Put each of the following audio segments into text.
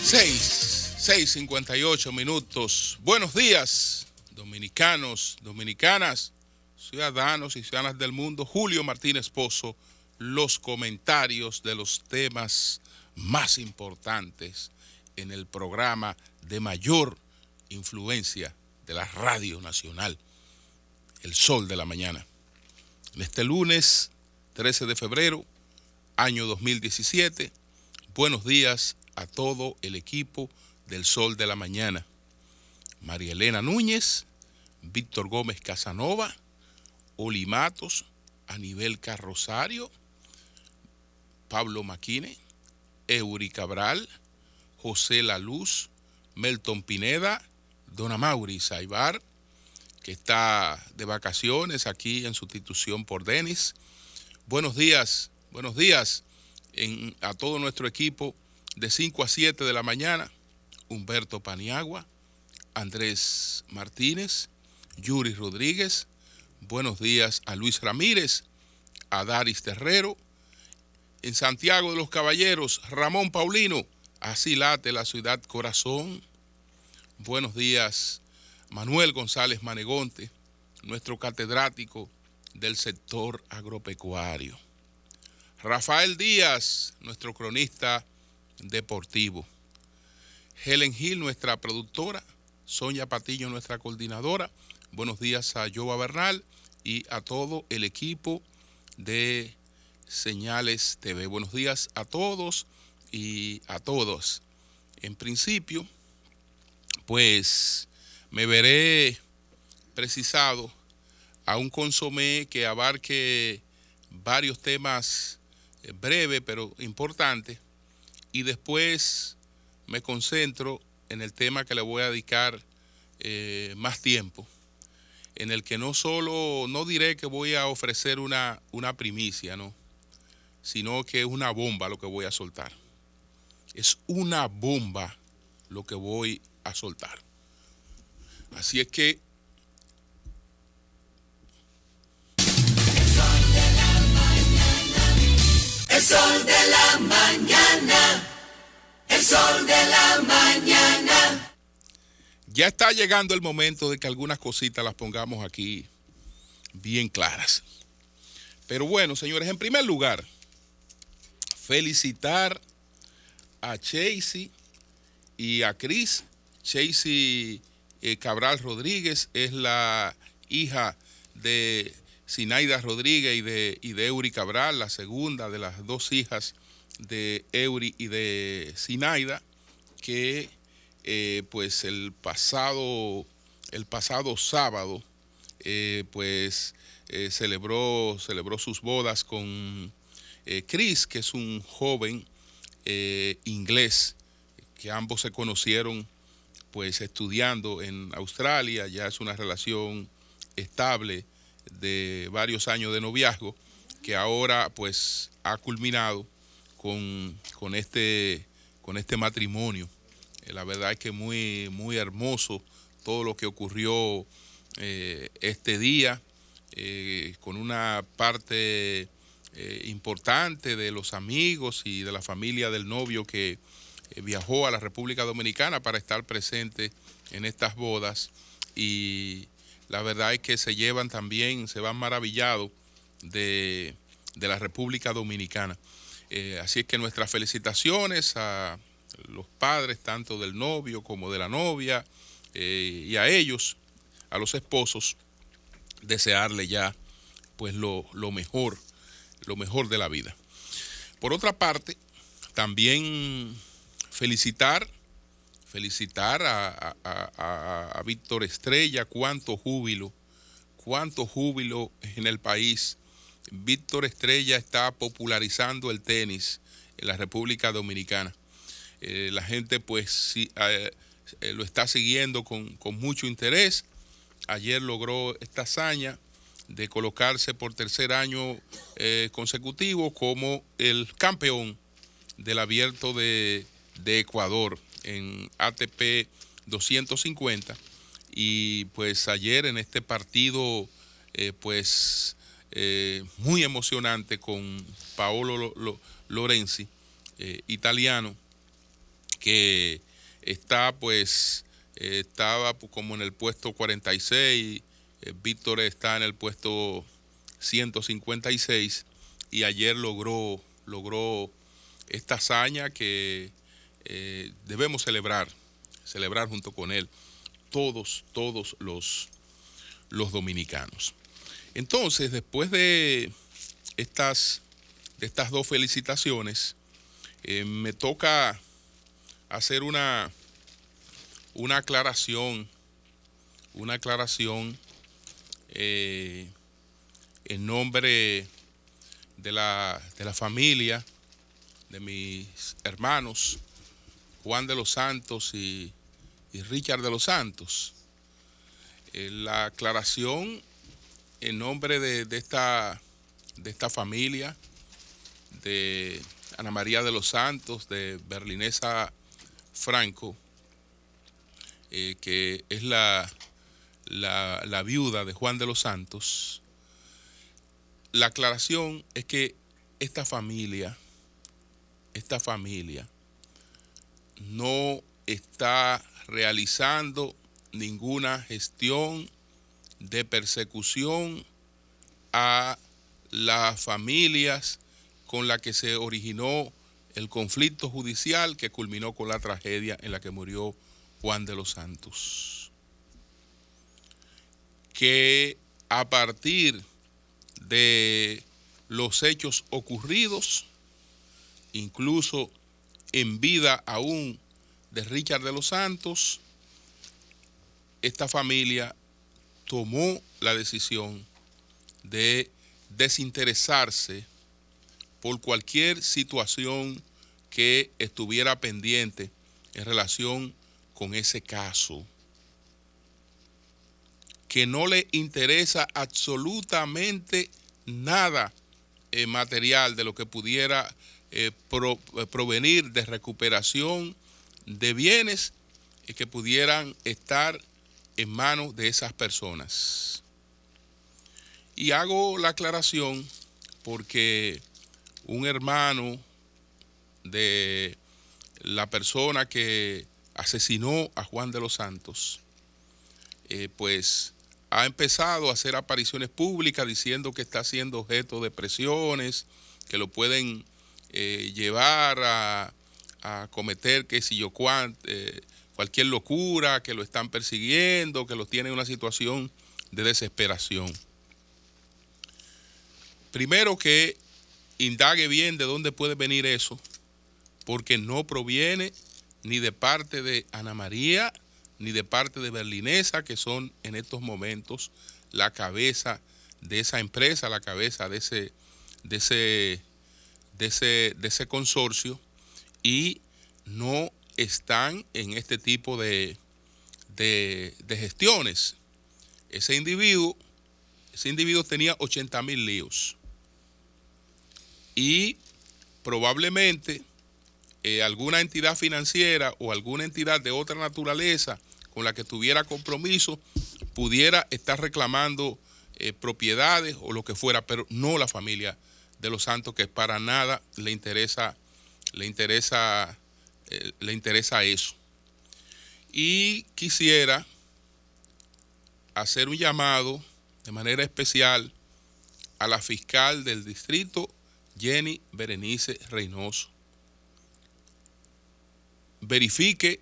6:58 minutos. Buenos días, dominicanos, dominicanas, ciudadanos y ciudadanas del mundo. Julio Martínez Pozo, los comentarios de los temas más importantes en el programa de mayor influencia de la Radio Nacional, El Sol de la Mañana. En este lunes 13 de febrero, año 2017, buenos días a todo el equipo del Sol de la Mañana. María Elena Núñez, Víctor Gómez Casanova, Oli Matos, Anibelca Rosario, Pablo Maquine, Eury Cabral, José La Luz, Melton Pineda, Don Amaury Saibar, que está de vacaciones aquí en sustitución por Denis. Buenos días a todo nuestro equipo de 5 a 7 de la mañana. Humberto Paniagua, Andrés Martínez, Yuri Rodríguez. Buenos días a Luis Ramírez, a Daris Terrero. En Santiago de los Caballeros, Ramón Paulino, así late la ciudad corazón. Buenos días, Manuel González Manegonte, nuestro catedrático del sector agropecuario. Rafael Díaz, nuestro cronista deportivo. Helen Gil, nuestra productora. Sonia Patillo, nuestra coordinadora. Buenos días a Jova Bernal y a todo el equipo de Señales TV. Buenos días a todos y a todos. En principio, pues me veré precisado a un consomé que abarque varios temas breves pero importantes, y después me concentro en el tema que le voy a dedicar más tiempo, en el que no diré que voy a ofrecer una primicia, no, sino que es una bomba lo que voy a soltar. Es una bomba lo que voy a soltar. Así es que El sol de la mañana, el sol de la mañana. ya está llegando el momento de que algunas cositas las pongamos aquí bien claras. Pero bueno, señores, en primer lugar, felicitar a Chasey y a Cris. Chasey Cabral Rodríguez es la hija de Zinaida Rodríguez y de Eury Cabral, la segunda de las dos hijas de Eury y de Zinaida, que pues el pasado sábado celebró sus bodas con Cris, que es un joven inglés, que ambos se conocieron pues estudiando en Australia. Ya es una relación estable de varios años de noviazgo, que ahora pues ha culminado con este matrimonio. La verdad es que muy, muy hermoso todo lo que ocurrió este día, con una parte importante de los amigos y de la familia del novio que viajó a la República Dominicana para estar presente en estas bodas, y la verdad es que se van maravillados de la República Dominicana. Así es que nuestras felicitaciones a los padres, tanto del novio como de la novia, y a ellos, a los esposos, desearle ya pues lo mejor de la vida. Por otra parte, también felicitar a Víctor Estrella. Cuánto júbilo en el país. Víctor Estrella está popularizando el tenis en la República Dominicana. La gente pues sí, lo está siguiendo con mucho interés. Ayer logró esta hazaña de colocarse por tercer año consecutivo como el campeón del Abierto de Ecuador en ATP 250, y pues ayer en este partido muy emocionante con Paolo Lorenzi, italiano, que está pues, estaba como en el puesto 46, Víctor está en el puesto 156 y ayer logró esta hazaña que debemos celebrar junto con él todos los dominicanos. Entonces, después de estas dos felicitaciones, me toca hacer una aclaración en nombre de la familia de mis hermanos Juan de los Santos y Richard de los Santos. La aclaración en nombre de esta familia, de Ana María de los Santos, de Berlinesa Franco, que es la viuda de Juan de los Santos. La aclaración es que esta familia no está realizando ninguna gestión de persecución a las familias con las que se originó el conflicto judicial que culminó con la tragedia en la que murió Juan de los Santos. Que a partir de los hechos ocurridos, incluso en vida aún de Richard de los Santos, esta familia tomó la decisión de desinteresarse por cualquier situación que estuviera pendiente en relación con ese caso, que no le interesa absolutamente nada material de lo que pudiera provenir de recuperación de bienes que pudieran estar en manos de esas personas. Y hago la aclaración porque un hermano de la persona que asesinó a Juan de los Santos, pues ha empezado a hacer apariciones públicas diciendo que está siendo objeto de presiones, que lo pueden llevar a cometer cualquier locura, que lo están persiguiendo, que lo tienen en una situación de desesperación. Primero que indague bien de dónde puede venir eso, porque no proviene ni de parte de Ana María, ni de parte de Berlinesa, que son en estos momentos la cabeza de esa empresa, la cabeza de ese consorcio, y no están en este tipo de gestiones. Ese individuo tenía 80,000 líos. Y probablemente alguna entidad financiera o alguna entidad de otra naturaleza con la que tuviera compromiso pudiera estar reclamando propiedades o lo que fuera, pero no la familia de los Santos, que para nada le interesa eso. Y quisiera hacer un llamado de manera especial a la fiscal del distrito, Jenny Berenice Reynoso. Verifique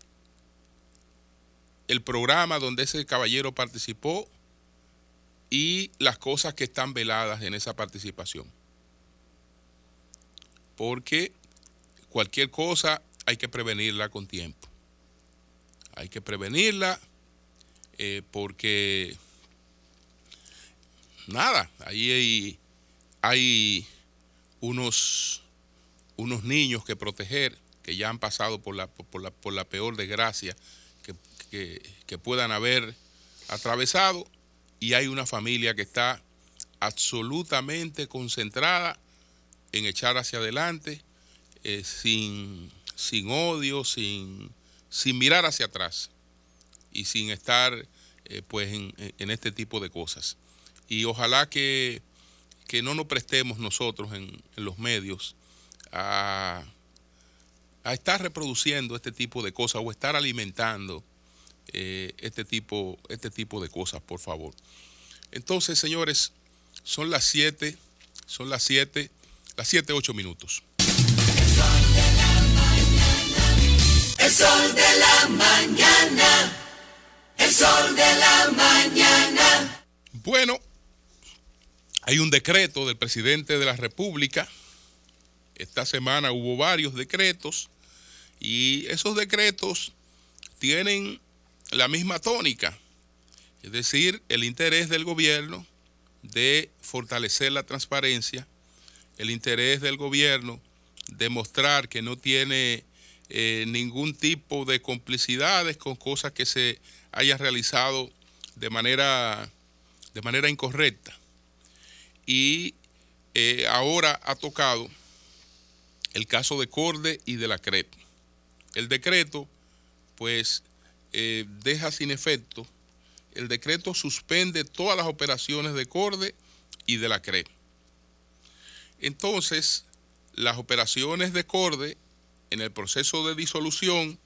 el programa donde ese caballero participó y las cosas que están veladas en esa participación. Porque cualquier cosa hay que prevenirla con tiempo. Hay que prevenirla porque nada, ahí hay unos niños que proteger que ya han pasado por la peor desgracia que puedan haber atravesado, y hay una familia que está absolutamente concentrada en echar hacia adelante, sin odio, sin mirar hacia atrás y sin estar pues en este tipo de cosas. Y ojalá que no nos prestemos nosotros en los medios a a estar reproduciendo este tipo de cosas o estar alimentando este tipo de cosas, por favor. Entonces, señores, son las 7, 8 minutos. El sol de la mañana, el sol de la mañana. Bueno, hay un decreto del presidente de la República. Esta semana hubo varios decretos y esos decretos tienen la misma tónica, es decir, el interés del gobierno de fortalecer la transparencia, el interés del gobierno de mostrar que no tiene ningún tipo de complicidades con cosas que se hayan realizado de manera incorrecta. Y ahora ha tocado el caso de Corde y de la CREP. El decreto, pues, deja sin efecto, el decreto suspende todas las operaciones de Corde y de la CREP. Entonces, las operaciones de Corde en el proceso de disolución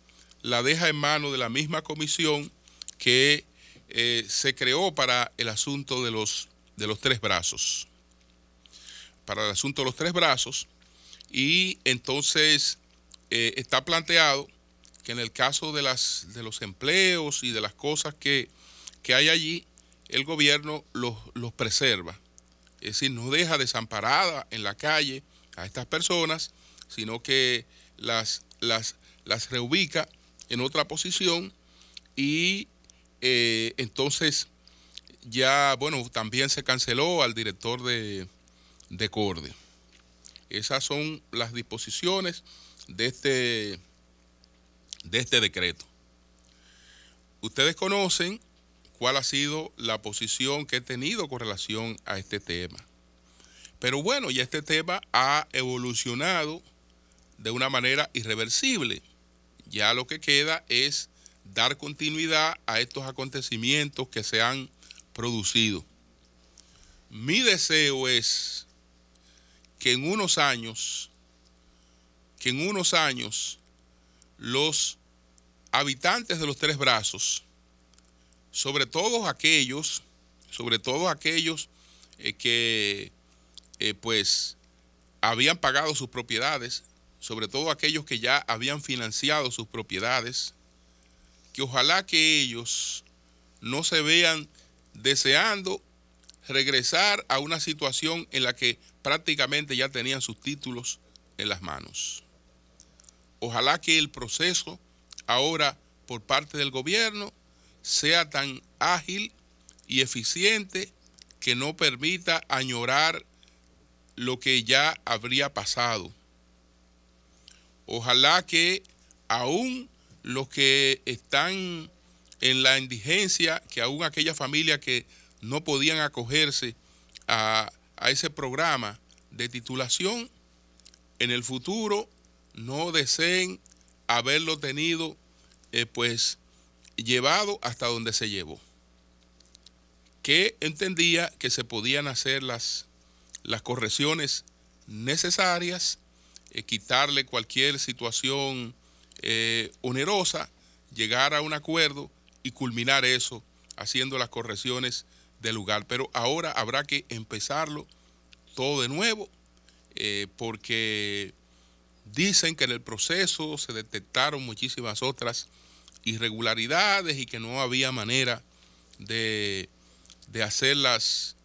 la deja en manos de la misma comisión que se creó para el asunto de los tres brazos. Para el asunto de los tres brazos. Y entonces está planteado que en el caso de los empleos y de las cosas que hay allí, el gobierno los preserva. Es decir, no deja desamparada en la calle a estas personas, sino que las reubica en otra posición y entonces ya, bueno, también se canceló al director de Corde. Esas son las disposiciones de este decreto. Ustedes conocen cuál ha sido la posición que he tenido con relación a este tema. Pero bueno, ya este tema ha evolucionado de una manera irreversible. Ya lo que queda es dar continuidad a estos acontecimientos que se han producido. Mi deseo es que en unos años los habitantes de los tres brazos, sobre todo aquellos que pues habían pagado sus propiedades, sobre todo aquellos que ya habían financiado sus propiedades, que ojalá que ellos no se vean deseando regresar a una situación en la que prácticamente ya tenían sus títulos en las manos. Ojalá que el proceso ahora por parte del gobierno sea tan ágil y eficiente que no permita añorar lo que ya habría pasado. Ojalá que aún los que están en la indigencia, que aún aquellas familias que no podían acogerse a ese programa de titulación, en el futuro no deseen haberlo tenido pues llevado hasta donde se llevó. Que entendía que se podían hacer las correcciones necesarias, quitarle cualquier situación onerosa, llegar a un acuerdo y culminar eso haciendo las correcciones del lugar. Pero ahora habrá que empezarlo todo de nuevo, porque dicen que en el proceso se detectaron muchísimas otras irregularidades y que no había manera de hacer las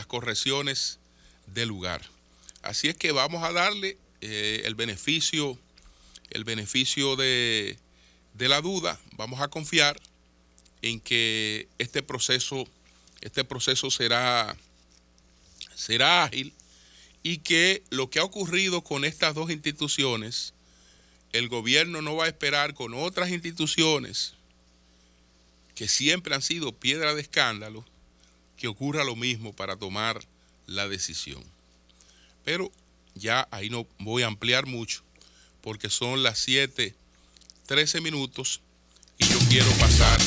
correcciones del lugar. Así es que vamos a darle el beneficio de la duda. Vamos a confiar en que este proceso será ágil y que lo que ha ocurrido con estas dos instituciones, el gobierno no va a esperar con otras instituciones que siempre han sido piedra de escándalo, que ocurra lo mismo para tomar la decisión. Pero ya ahí no voy a ampliar mucho, porque son las 7:13 minutos y yo quiero pasar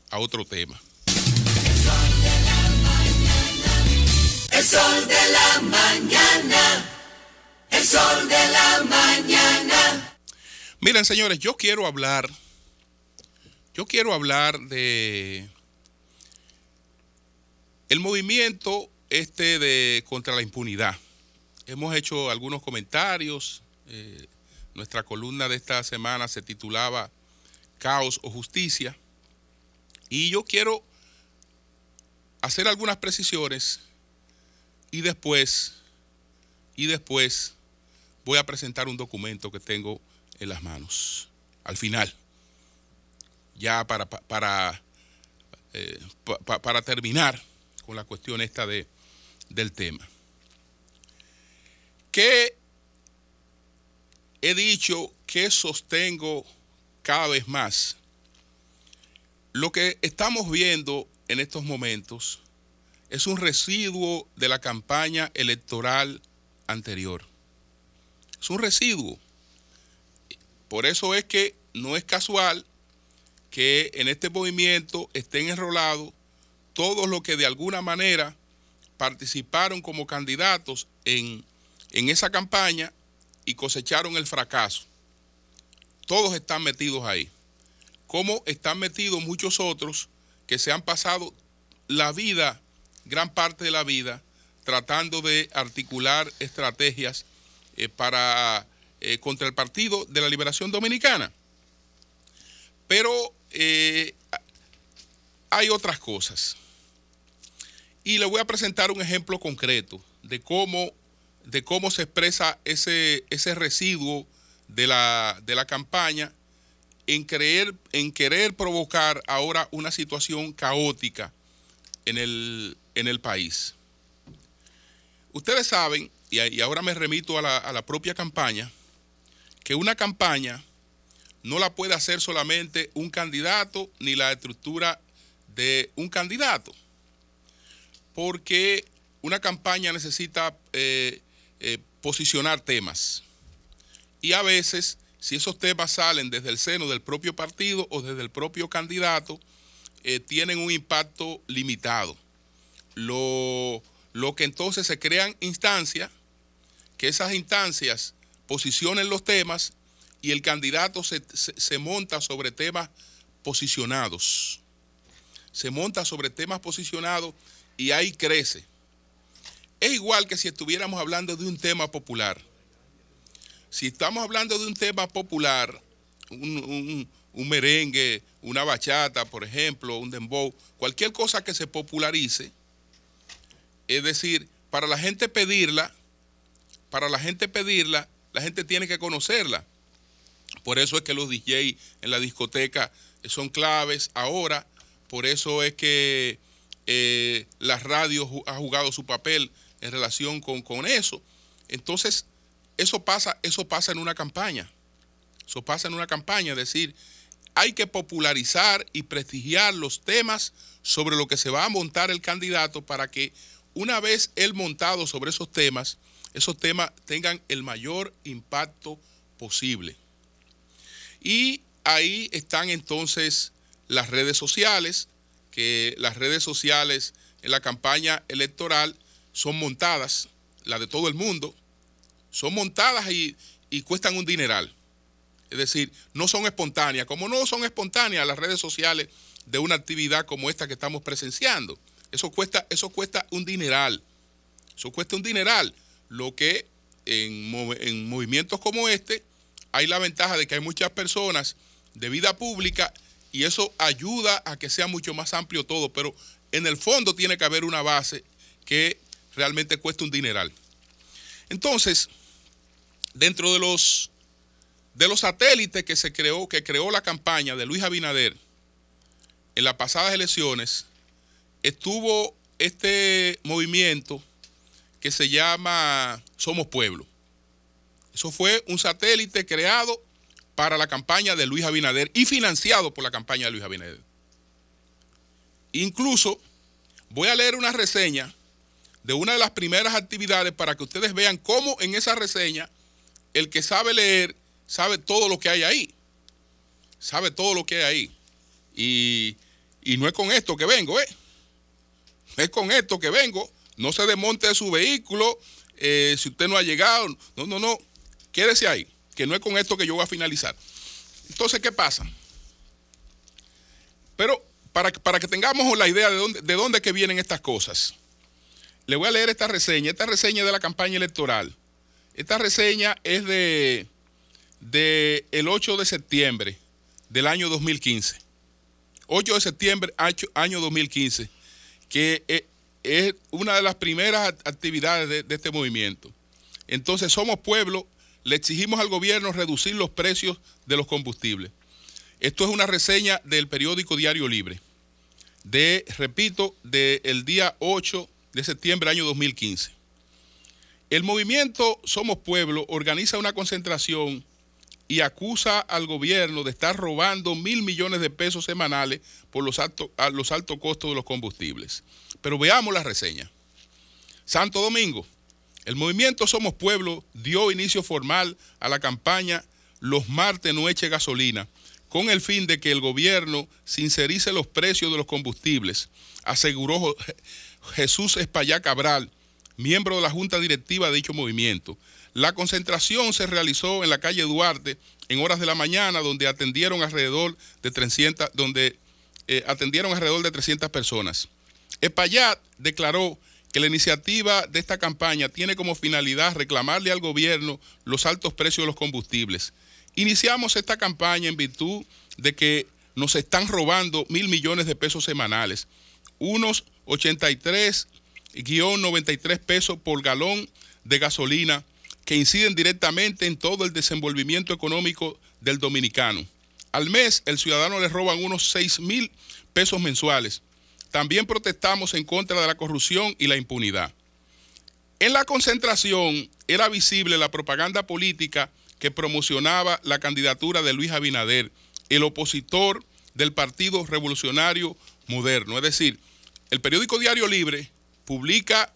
a otro tema. El sol de la mañana, el sol de la mañana. Miren, señores, yo quiero hablar de el movimiento de contra la impunidad. Hemos hecho algunos comentarios. Nuestra columna de esta semana se titulaba Caos o Justicia. Y yo quiero hacer algunas precisiones y después voy a presentar un documento que tengo en las manos. Al final, ya para terminar con la cuestión esta del tema. ¿Qué he dicho? ¿Qué sostengo cada vez más? Lo que estamos viendo en estos momentos es un residuo de la campaña electoral anterior. Es un residuo. Por eso es que no es casual que en este movimiento estén enrolados todos los que de alguna manera participaron como candidatos en esa campaña y cosecharon el fracaso. Todos están metidos ahí. Como están metidos muchos otros que se han pasado la vida, gran parte de la vida, tratando de articular estrategias contra el Partido de la Liberación Dominicana. Pero hay otras cosas. Y le voy a presentar un ejemplo concreto de cómo se expresa ese residuo de la campaña en querer provocar ahora una situación caótica en el país. Ustedes saben, y ahora me remito a la propia campaña, que una campaña no la puede hacer solamente un candidato ni la estructura de un candidato, porque una campaña necesita posicionar temas. Y a veces, si esos temas salen desde el seno del propio partido o desde el propio candidato, tienen un impacto limitado. Lo que entonces se crean instancias, que esas instancias posicionen los temas y el candidato se monta sobre temas posicionados. Se monta sobre temas posicionados y ahí crece. Es igual que si estuviéramos hablando de un tema popular. Si estamos hablando de un tema popular, un merengue, una bachata, por ejemplo, un dembow, cualquier cosa que se popularice, es decir, para la gente pedirla, la gente tiene que conocerla. Por eso es que los DJ en la discoteca son claves ahora, por eso es que la radio ha jugado su papel en relación con eso. Entonces, eso pasa en una campaña. Eso pasa en una campaña, es decir, hay que popularizar y prestigiar los temas sobre lo que se va a montar el candidato para que una vez él montado sobre esos temas tengan el mayor impacto posible. Y ahí están entonces las redes sociales, que las redes sociales en la campaña electoral son montadas, la de todo el mundo, son montadas y cuestan un dineral. Es decir, no son espontáneas, como no son espontáneas las redes sociales de una actividad como esta que estamos presenciando. Eso cuesta un dineral. Eso cuesta un dineral. Lo que en movimientos como este hay la ventaja de que hay muchas personas de vida pública y eso ayuda a que sea mucho más amplio todo, pero en el fondo tiene que haber una base que realmente cuesta un dineral. Entonces, dentro de los satélites que creó la campaña de Luis Abinader en las pasadas elecciones, estuvo este movimiento que se llama Somos Pueblo. Eso fue un satélite creado para la campaña de Luis Abinader y financiado por la campaña de Luis Abinader. Incluso voy a leer una reseña de una de las primeras actividades para que ustedes vean cómo en esa reseña el que sabe leer sabe todo lo que hay ahí. Sabe todo lo que hay ahí. Y no es con esto que vengo, No es con esto que vengo. No se desmonte de su vehículo si usted no ha llegado. No. Quédese ahí. que no es con esto que yo voy a finalizar. Entonces, ¿qué pasa? Pero para que tengamos la idea de dónde que vienen estas cosas, le voy a leer esta reseña. Esta reseña es de la campaña electoral. Esta reseña es de el 8 de septiembre del año 2015. 8 de septiembre, año 2015, que es una de las primeras actividades de este movimiento. Entonces, Somos Pueblo, le exigimos al gobierno reducir los precios de los combustibles. Esto es una reseña del periódico Diario Libre, repito, del día 8 de septiembre año 2015. El movimiento Somos Pueblo organiza una concentración y acusa al gobierno de estar robando 1.000 millones de pesos semanales por los altos costos de los combustibles. Pero veamos la reseña. Santo Domingo. El movimiento Somos Pueblo dio inicio formal a la campaña Los martes no eche gasolina, con el fin de que el gobierno sincerice los precios de los combustibles, aseguró Jesús Espaillá Cabral, miembro de la junta directiva de dicho movimiento. La concentración se realizó en la calle Duarte en horas de la mañana, donde atendieron alrededor de 300 personas. Espaillá declaró que la iniciativa de esta campaña tiene como finalidad reclamarle al gobierno los altos precios de los combustibles. Iniciamos esta campaña en virtud de que nos están robando 1.000 millones de pesos semanales, unos 83-93 pesos por galón de gasolina, que inciden directamente en todo el desenvolvimiento económico del dominicano. Al mes, el ciudadano le roban unos 6.000 pesos mensuales. También protestamos en contra de la corrupción y la impunidad. En la concentración era visible la propaganda política que promocionaba la candidatura de Luis Abinader, el opositor del Partido Revolucionario Moderno. Es decir, el periódico Diario Libre publica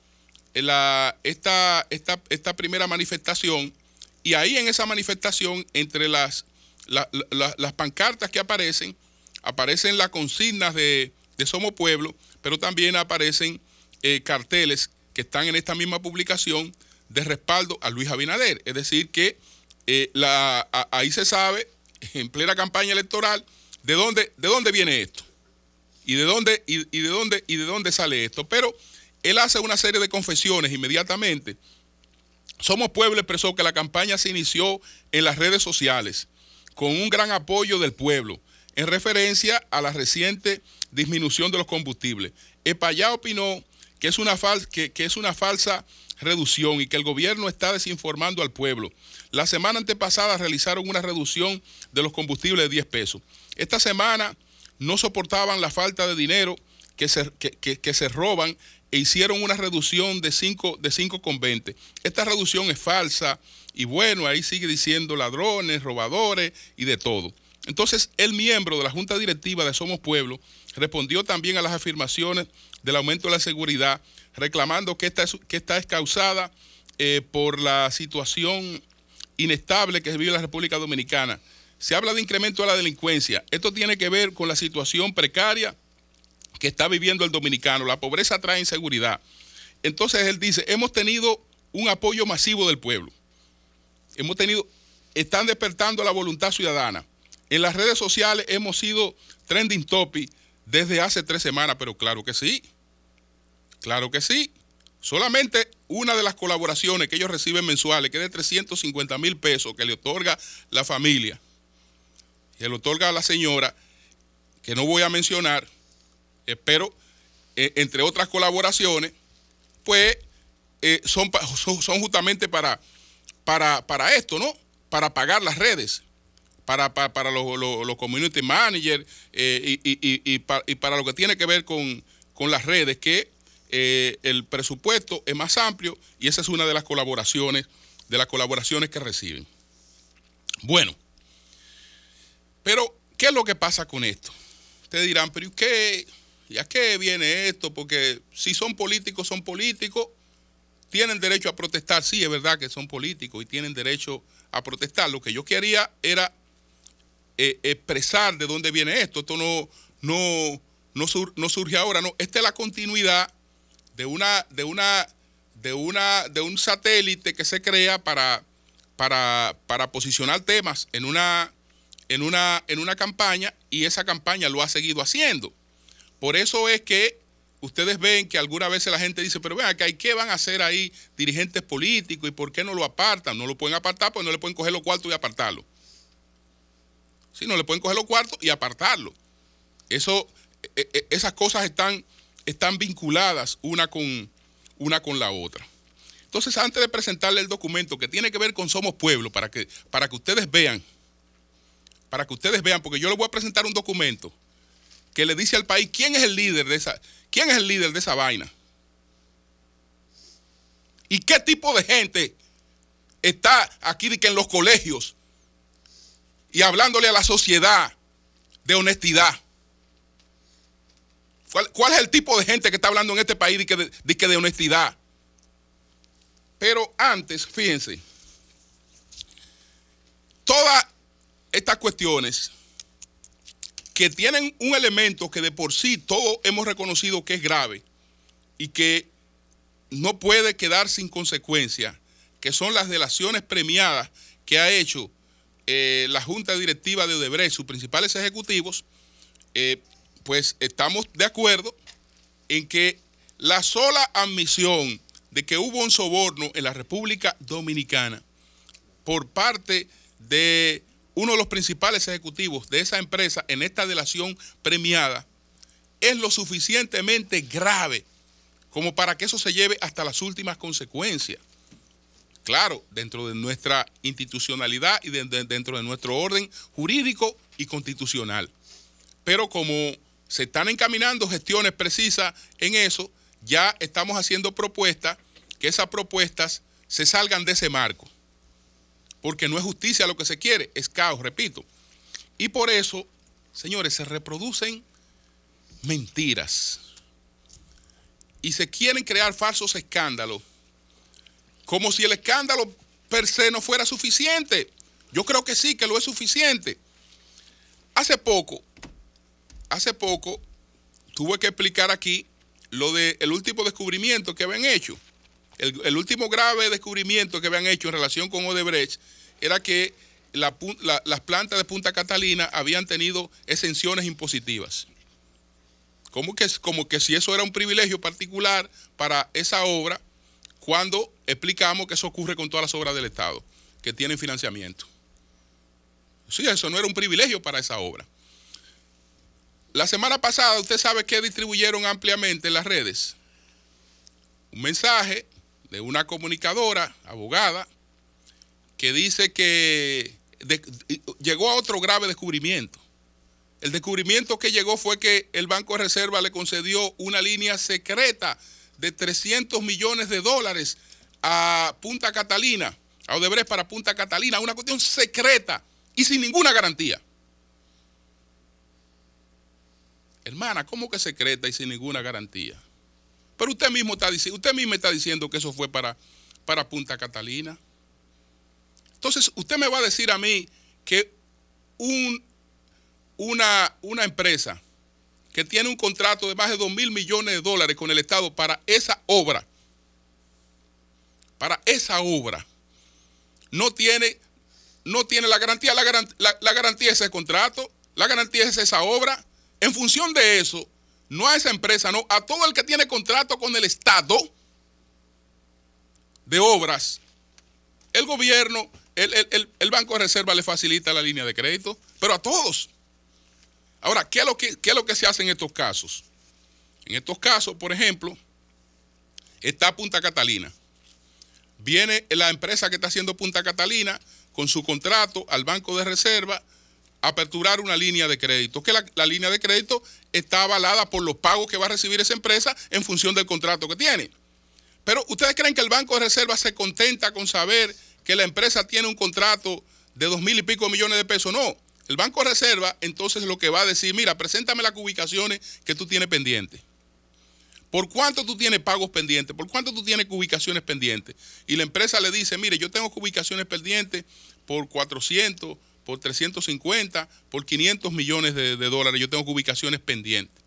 esta primera manifestación, y ahí en esa manifestación, entre las pancartas que aparecen las consignas de Somos Pueblo, pero también aparecen carteles que están en esta misma publicación de respaldo a Luis Abinader. Es decir que ahí se sabe, en plena campaña electoral, de dónde viene esto y de dónde sale esto. Pero él hace una serie de confesiones inmediatamente. Somos Pueblo expresó que la campaña se inició en las redes sociales con un gran apoyo del pueblo, en referencia a la reciente disminución de los combustibles. Espaillá opinó que es una falsa reducción y que el gobierno está desinformando al pueblo. La semana antepasada realizaron una reducción de los combustibles de 10 pesos. Esta semana no soportaban la falta de dinero que se roban e hicieron una reducción de 5,20. Esta reducción es falsa y bueno, ahí sigue diciendo ladrones, robadores y de todo. Entonces, el miembro de la junta directiva de Somos Pueblo respondió también a las afirmaciones del aumento de la seguridad, reclamando que esta es causada por la situación inestable que vive la República Dominicana. Se habla de incremento de la delincuencia. Esto tiene que ver con la situación precaria que está viviendo el dominicano. La pobreza trae inseguridad. Entonces él dice, hemos tenido un apoyo masivo del pueblo. Están despertando la voluntad ciudadana. En las redes sociales hemos sido trending topic desde hace 3 semanas, pero claro que sí. Claro que sí. Solamente una de las colaboraciones que ellos reciben mensuales, que es de 350,000 pesos, que le otorga la familia, que le otorga a la señora, que no voy a mencionar, pero entre otras colaboraciones, pues son justamente para esto, ¿no? Para pagar las redes, para los community managers y para lo que tiene que ver con las redes, que el presupuesto es más amplio y esa es una de las colaboraciones que reciben. Bueno, pero ¿qué es lo que pasa con esto? Ustedes dirán, pero ¿y a qué viene esto? Porque si son políticos, tienen derecho a protestar. Sí, es verdad que son políticos y tienen derecho a protestar. Lo que yo quería era expresar de dónde viene esto. Esto no surge ahora, no. Esta es la continuidad de un satélite que se crea para para posicionar temas en una campaña, y esa campaña lo ha seguido haciendo. Por eso es que ustedes ven que algunas veces la gente dice, pero vean acá, ¿qué van a hacer ahí dirigentes políticos y por qué no lo apartan? No lo pueden apartar porque no le pueden coger los cuartos y apartarlo. Sí, no le pueden coger los cuartos y apartarlo. Esas cosas están vinculadas una con la otra. Entonces, antes de presentarle el documento que tiene que ver con Somos Pueblo, para que ustedes vean, porque yo les voy a presentar un documento que le dice al país quién es el líder de esa vaina. Y qué tipo de gente está aquí de que en los colegios y hablándole a la sociedad de honestidad. ¿Cuál es el tipo de gente que está hablando en este país de honestidad? Pero antes, fíjense, todas estas cuestiones que tienen un elemento que de por sí todos hemos reconocido que es grave y que no puede quedar sin consecuencia, que son las delaciones premiadas que ha hecho la Junta Directiva de Odebrecht, sus principales ejecutivos, pues estamos de acuerdo en que la sola admisión de que hubo un soborno en la República Dominicana por parte de uno de los principales ejecutivos de esa empresa en esta delación premiada es lo suficientemente grave como para que eso se lleve hasta las últimas consecuencias. Claro, dentro de nuestra institucionalidad y dentro de nuestro orden jurídico y constitucional. Pero como se están encaminando gestiones precisas en eso, ya estamos haciendo propuestas, que esas propuestas se salgan de ese marco. Porque no es justicia lo que se quiere, es caos, repito. Y por eso, señores, se reproducen mentiras. Y se quieren crear falsos escándalos, como si el escándalo per se no fuera suficiente. Yo creo que sí, que lo es suficiente. Hace poco, tuve que explicar aquí lo del último descubrimiento que habían hecho. El último grave descubrimiento que habían hecho en relación con Odebrecht era que las plantas de Punta Catalina habían tenido exenciones impositivas. Como que si eso era un privilegio particular para esa obra, cuando explicamos que eso ocurre con todas las obras del Estado que tienen financiamiento. Sí, eso no era un privilegio para esa obra. La semana pasada, usted sabe que distribuyeron ampliamente en las redes un mensaje de una comunicadora, abogada, que dice que llegó a otro grave descubrimiento. El descubrimiento que llegó fue que el Banco de Reserva le concedió una línea secreta de $300 millones a Punta Catalina, a Odebrecht para Punta Catalina, una cuestión secreta y sin ninguna garantía. Hermana, ¿cómo que secreta y sin ninguna garantía? Pero usted mismo está diciendo que eso fue para Punta Catalina. Entonces, usted me va a decir a mí que una empresa que tiene un contrato de más de $2.000 millones con el Estado para esa obra, no tiene la garantía. La garantía es ese contrato, la garantía es esa obra. En función de eso, no a esa empresa, no, a todo el que tiene contrato con el Estado de obras, el gobierno, el Banco de Reserva le facilita la línea de crédito, pero a todos. Ahora, ¿qué es lo que se hace en estos casos? En estos casos, por ejemplo, está Punta Catalina. Viene la empresa que está haciendo Punta Catalina con su contrato al Banco de Reserva a aperturar una línea de crédito, que la línea de crédito está avalada por los pagos que va a recibir esa empresa en función del contrato que tiene. Pero ¿ustedes creen que el Banco de Reserva se contenta con saber que la empresa tiene un contrato de 2.000 y pico millones de pesos? No. El Banco de Reserva entonces lo que va a decir, mira, preséntame las ubicaciones que tú tienes pendientes. ¿Por cuánto tú tienes pagos pendientes? ¿Por cuánto tú tienes ubicaciones pendientes? Y la empresa le dice, mire, yo tengo ubicaciones pendientes por 400, por 350, por 500 millones de dólares. Yo tengo ubicaciones pendientes.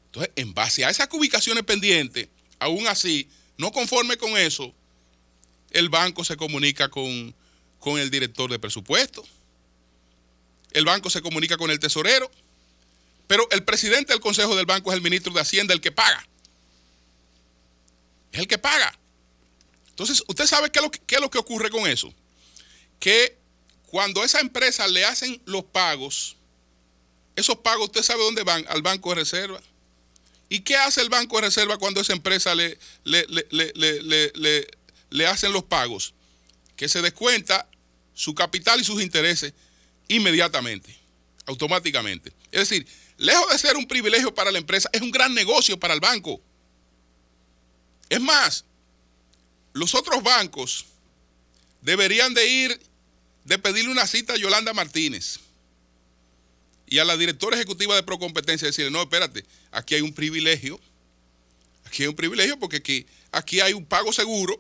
Entonces, en base a esas ubicaciones pendientes, aún así, no conforme con eso, el banco se comunica con con el director de presupuesto. El banco se comunica con el tesorero, pero el presidente del consejo del banco es el ministro de Hacienda, el que paga. Es el que paga. Entonces, ¿usted sabe qué es lo que ocurre con eso? Que cuando a esa empresa le hacen los pagos, esos pagos, ¿usted sabe dónde van? Al Banco de Reserva. ¿Y qué hace el Banco de Reserva cuando a esa empresa le hacen los pagos? Que se descuenta su capital y sus intereses inmediatamente, automáticamente. Es decir, lejos de ser un privilegio para la empresa, es un gran negocio para el banco. Es más, los otros bancos deberían de pedirle una cita a Yolanda Martínez y a la directora ejecutiva de Procompetencia, decirle, no, espérate, aquí hay un privilegio porque aquí hay un pago seguro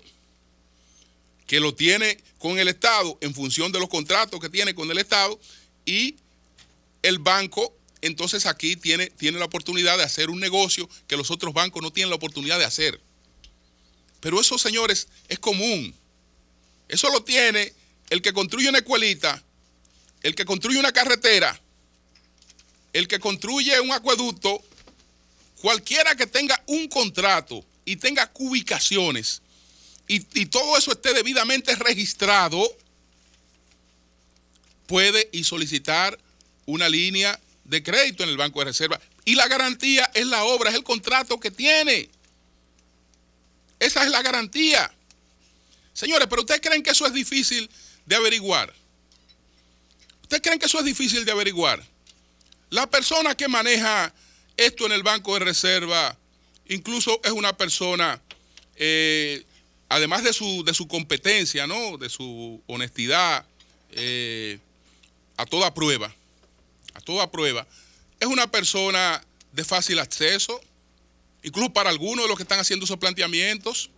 que lo tiene con el Estado en función de los contratos que tiene con el Estado, y el banco entonces aquí tiene la oportunidad de hacer un negocio que los otros bancos no tienen la oportunidad de hacer. Pero eso, señores, es común. Eso lo tiene el que construye una escuelita, el que construye una carretera, el que construye un acueducto. Cualquiera que tenga un contrato y tenga ubicaciones y todo eso esté debidamente registrado, puede solicitar una línea de crédito en el Banco de Reserva. Y la garantía es la obra, es el contrato que tiene. Esa es la garantía. Señores, pero ¿ustedes creen que eso es difícil de averiguar? ¿Ustedes creen que eso es difícil de averiguar? La persona que maneja esto en el Banco de Reserva incluso es una persona, además de su competencia, ¿no?, de su honestidad, a toda prueba, es una persona de fácil acceso, incluso para algunos de los que están haciendo esos planteamientos,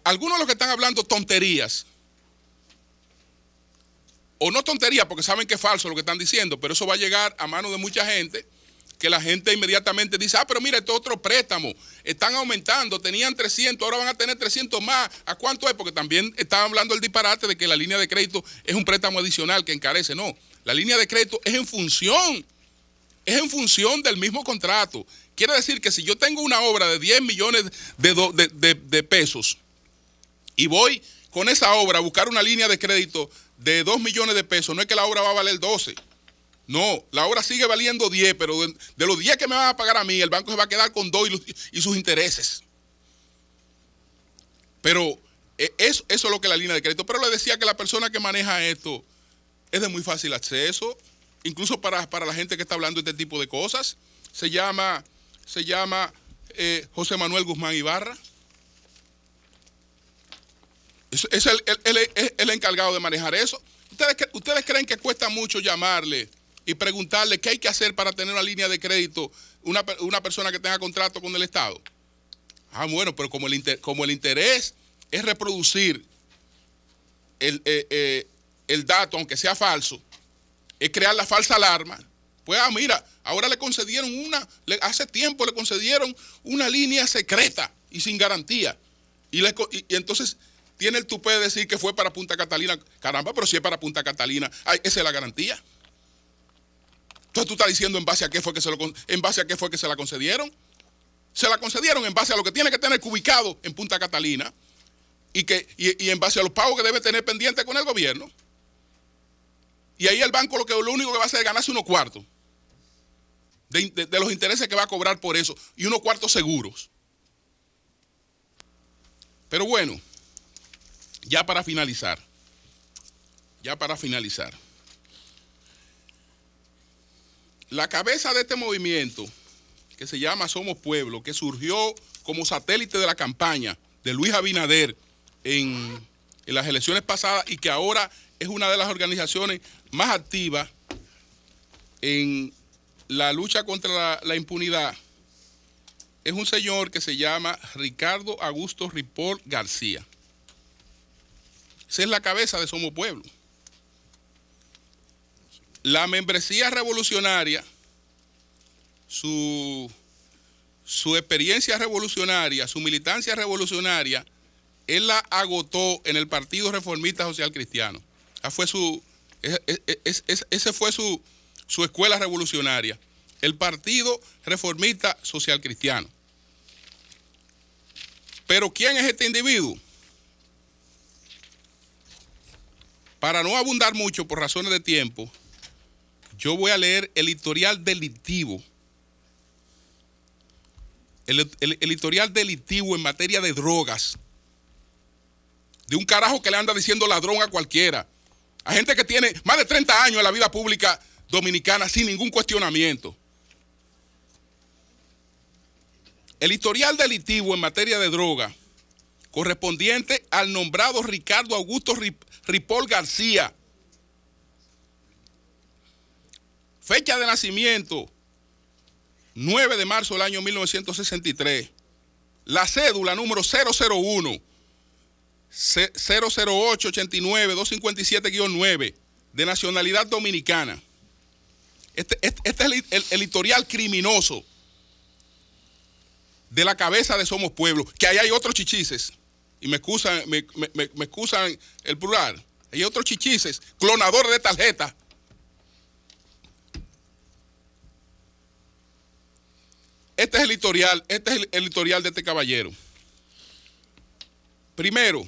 algunos de los que están hablando tonterías, o no tonterías porque saben que es falso lo que están diciendo, pero eso va a llegar a manos de mucha gente, que la gente inmediatamente dice, pero mira, este otro préstamo, están aumentando, tenían 300, ahora van a tener 300 más, ¿a cuánto es? Porque también estaban hablando el disparate de que la línea de crédito es un préstamo adicional que encarece. No, la línea de crédito es en función del mismo contrato. Quiere decir que si yo tengo una obra de 10 millones de pesos y voy con esa obra a buscar una línea de crédito de 2 millones de pesos, no es que la obra va a valer 12. No, la obra sigue valiendo 10, pero de los 10 que me van a pagar a mí, el banco se va a quedar con 2 y sus intereses. Pero eso es lo que es la línea de crédito. Pero le decía que la persona que maneja esto es de muy fácil acceso, incluso para la gente que está hablando de este tipo de cosas. Se llama José Manuel Guzmán Ibarra. Es el encargado de manejar eso. ¿Ustedes creen que cuesta mucho llamarle y preguntarle qué hay que hacer para tener una línea de crédito una persona que tenga contrato con el Estado? Bueno, pero como el interés es reproducir el dato, aunque sea falso, es crear la falsa alarma, pues mira, ahora hace tiempo le concedieron una línea secreta y sin garantía. Y entonces tiene el tupé de decir que fue para Punta Catalina. Caramba, pero si es para Punta Catalina, esa es la garantía. Entonces tú estás diciendo en base a qué fue que se la concedieron. Se la concedieron en base a lo que tiene que tener ubicado en Punta Catalina y en base a los pagos que debe tener pendiente con el gobierno. Y ahí el banco lo único que va a hacer es ganarse unos cuartos de los intereses que va a cobrar por eso, y unos cuartos seguros. Pero bueno, ya para finalizar, la cabeza de este movimiento, que se llama Somos Pueblo, que surgió como satélite de la campaña de Luis Abinader en las elecciones pasadas y que ahora es una de las organizaciones más activas en la lucha contra la impunidad, es un señor que se llama Ricardo Augusto Ripoll García. Esa es la cabeza de Somos Pueblo. La membresía revolucionaria, su experiencia revolucionaria, su militancia revolucionaria, él la agotó en el Partido Reformista Social Cristiano. Ese fue su escuela revolucionaria, el Partido Reformista Social Cristiano. Pero ¿quién es este individuo? Para no abundar mucho por razones de tiempo, yo voy a leer el historial delictivo. El historial delictivo en materia de drogas. De un carajo que le anda diciendo ladrón a cualquiera. A gente que tiene más de 30 años en la vida pública dominicana sin ningún cuestionamiento. El historial delictivo en materia de droga correspondiente al nombrado Ricardo Augusto Ripoll García. Fecha de nacimiento, 9 de marzo del año 1963. La cédula número 001 008 89 257-9 de nacionalidad dominicana. Este es el historial criminoso de la cabeza de Somos Pueblo, que ahí hay otros chichices, y me excusan el plural, hay otros chichices, clonadores de tarjetas. Este es el historial de este caballero. Primero,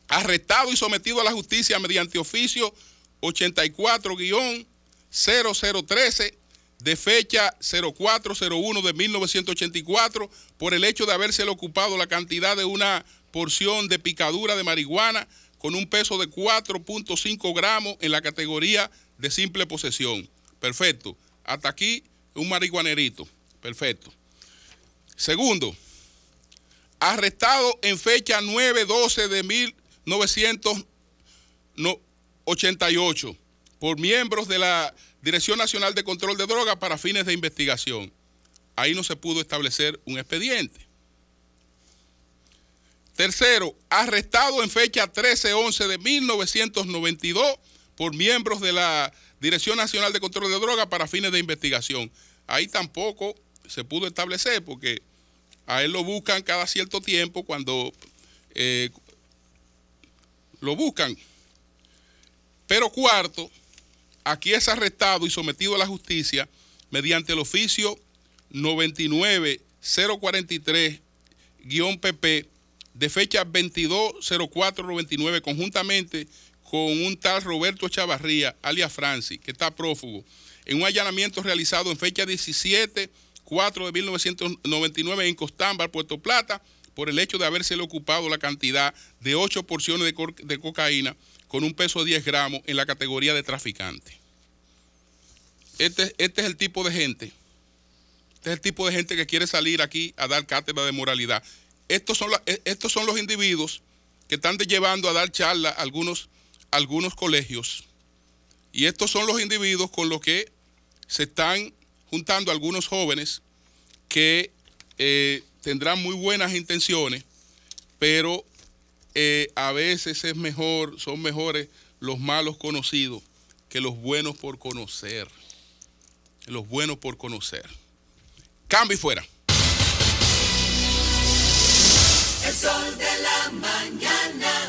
arrestado y sometido a la justicia mediante oficio 84-0013 de fecha 0401 de 1984 por el hecho de habérsele ocupado la cantidad de una porción de picadura de marihuana con un peso de 4.5 gramos en la categoría de simple posesión. Perfecto. Hasta aquí un marihuanerito. Perfecto. Segundo, arrestado en fecha 9-12 de 1988 por miembros de la Dirección Nacional de Control de Drogas para fines de investigación. Ahí no se pudo establecer un expediente. Tercero, arrestado en fecha 13-11 de 1992 por miembros de la Dirección Nacional de Control de Drogas para fines de investigación. Ahí tampoco se pudo establecer porque a él lo buscan cada cierto tiempo cuando lo buscan. Pero cuarto, aquí es arrestado y sometido a la justicia mediante el oficio 99043-PP de fecha 22-04-99 conjuntamente con un tal Roberto Chavarría, alias Francis, que está prófugo, en un allanamiento realizado en fecha 17-4 de 1999 en Costámbar, Puerto Plata, por el hecho de habérsele ocupado la cantidad de 8 porciones de cocaína con un peso de 10 gramos en la categoría de traficante. Este es el tipo de gente. Este es el tipo de gente que quiere salir aquí a dar cátedra de moralidad. Estos son los individuos que están llevando a dar charla a algunos colegios. Y estos son los individuos con los que se están juntando algunos jóvenes que tendrán muy buenas intenciones, pero a veces son mejores los malos conocidos que los buenos por conocer. Los buenos por conocer. Cambio y fuera. El sol de la mañana.